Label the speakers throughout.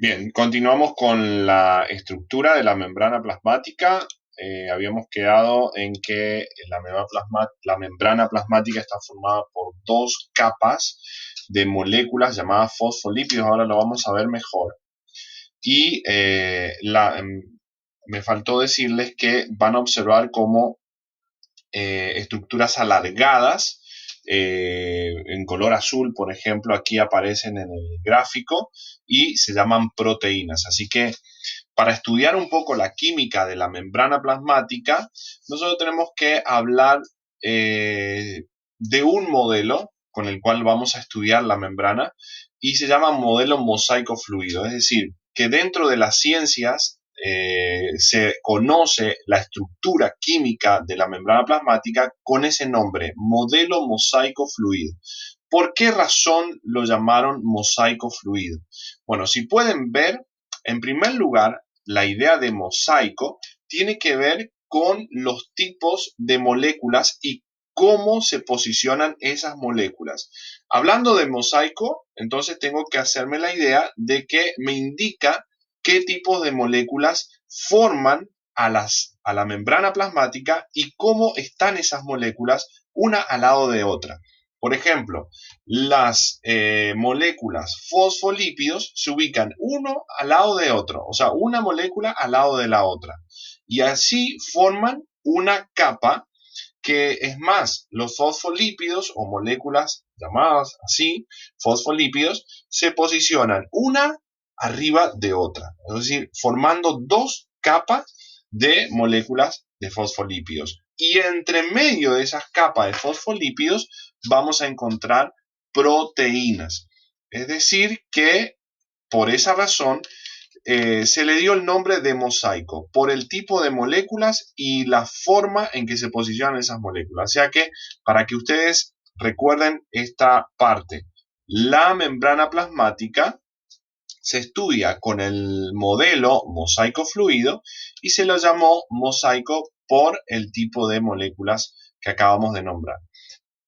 Speaker 1: Bien, continuamos con la estructura de la membrana plasmática. Habíamos quedado en que la membrana plasmática está formada por dos capas de moléculas llamadas fosfolípidos. Ahora lo vamos a ver mejor. Y me faltó decirles que van a observar cómo estructuras alargadas en color azul, por ejemplo, aquí aparecen en el gráfico y se llaman proteínas. Así que para estudiar un poco la química de la membrana plasmática, nosotros tenemos que hablar de un modelo con el cual vamos a estudiar la membrana y se llama modelo mosaico fluido, es decir, que dentro de las ciencias se conoce la estructura química de la membrana plasmática con ese nombre, modelo mosaico fluido. ¿Por qué razón lo llamaron mosaico fluido? Bueno, si pueden ver, en primer lugar, la idea de mosaico tiene que ver con los tipos de moléculas y cómo se posicionan esas moléculas. Hablando de mosaico, entonces tengo que hacerme la idea de que me indica qué tipos de moléculas forman a la membrana plasmática y cómo están esas moléculas una al lado de otra. Por ejemplo, las moléculas fosfolípidos se ubican uno al lado de otro, o sea, una molécula al lado de la otra. Y así forman una capa que es más, los fosfolípidos o moléculas llamadas así, fosfolípidos, se posicionan una arriba de otra, es decir, formando dos capas de moléculas de fosfolípidos. Y entre medio de esas capas de fosfolípidos vamos a encontrar proteínas. Es decir, que por esa razón se le dio el nombre de mosaico por el tipo de moléculas y la forma en que se posicionan esas moléculas. O sea que para que ustedes recuerden esta parte, la membrana plasmática se estudia con el modelo mosaico fluido y se lo llamó mosaico por el tipo de moléculas que acabamos de nombrar.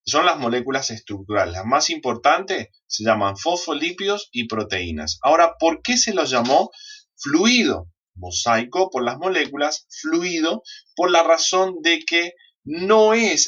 Speaker 1: Son las moléculas estructurales. Las más importantes se llaman fosfolípidos y proteínas. Ahora, ¿por qué se los llamó fluido? Mosaico por las moléculas, fluido por la razón de que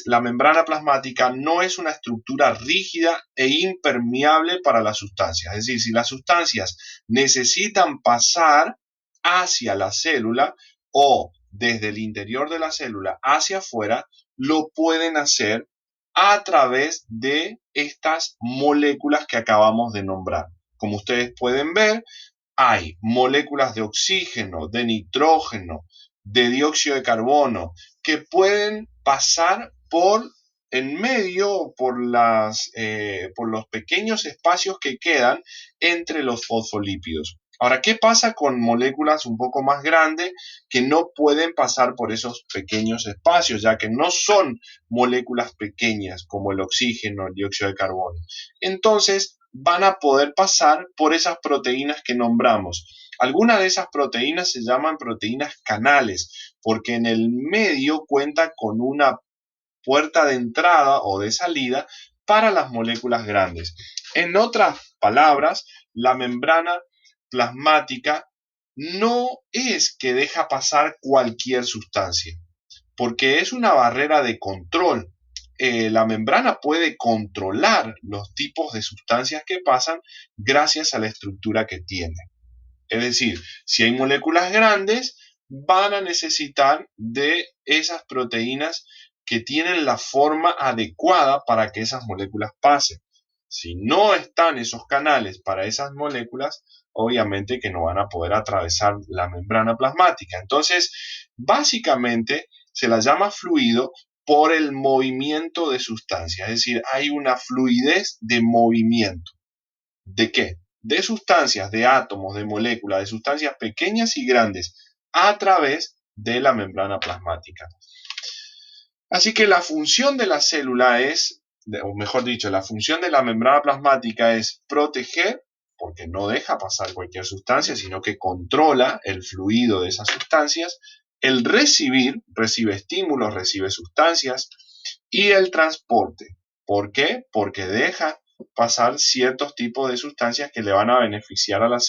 Speaker 1: la membrana plasmática no es una estructura rígida e impermeable para las sustancias. Es decir, si las sustancias necesitan pasar hacia la célula o desde el interior de la célula hacia afuera, lo pueden hacer a través de estas moléculas que acabamos de nombrar. Como ustedes pueden ver, hay moléculas de oxígeno, de nitrógeno, de dióxido de carbono, que pueden pasar por en medio, por los pequeños espacios que quedan entre los fosfolípidos. Ahora, ¿qué pasa con moléculas un poco más grandes que no pueden pasar por esos pequeños espacios, ya que no son moléculas pequeñas como el oxígeno, el dióxido de carbono? Entonces, van a poder pasar por esas proteínas que nombramos. Algunas de esas proteínas se llaman proteínas canales, porque en el medio cuenta con una puerta de entrada o de salida para las moléculas grandes. En otras palabras, la membrana plasmática no es que deja pasar cualquier sustancia, porque es una barrera de control. La membrana puede controlar los tipos de sustancias que pasan gracias a la estructura que tiene. Es decir, si hay moléculas grandes, van a necesitar de esas proteínas que tienen la forma adecuada para que esas moléculas pasen. Si no están esos canales para esas moléculas, obviamente que no van a poder atravesar la membrana plasmática. Entonces, básicamente se la llama fluido por el movimiento de sustancias, es decir, hay una fluidez de movimiento. ¿De qué? De sustancias, de átomos, de moléculas, de sustancias pequeñas y grandes a través de la membrana plasmática. Así que la función de la célula es, o mejor dicho, la función de la membrana plasmática es proteger, porque no deja pasar cualquier sustancia, sino que controla el fluido de esas sustancias, el recibir, recibe estímulos, recibe sustancias, y el transporte. ¿Por qué? Porque deja pasar ciertos tipos de sustancias que le van a beneficiar a la célula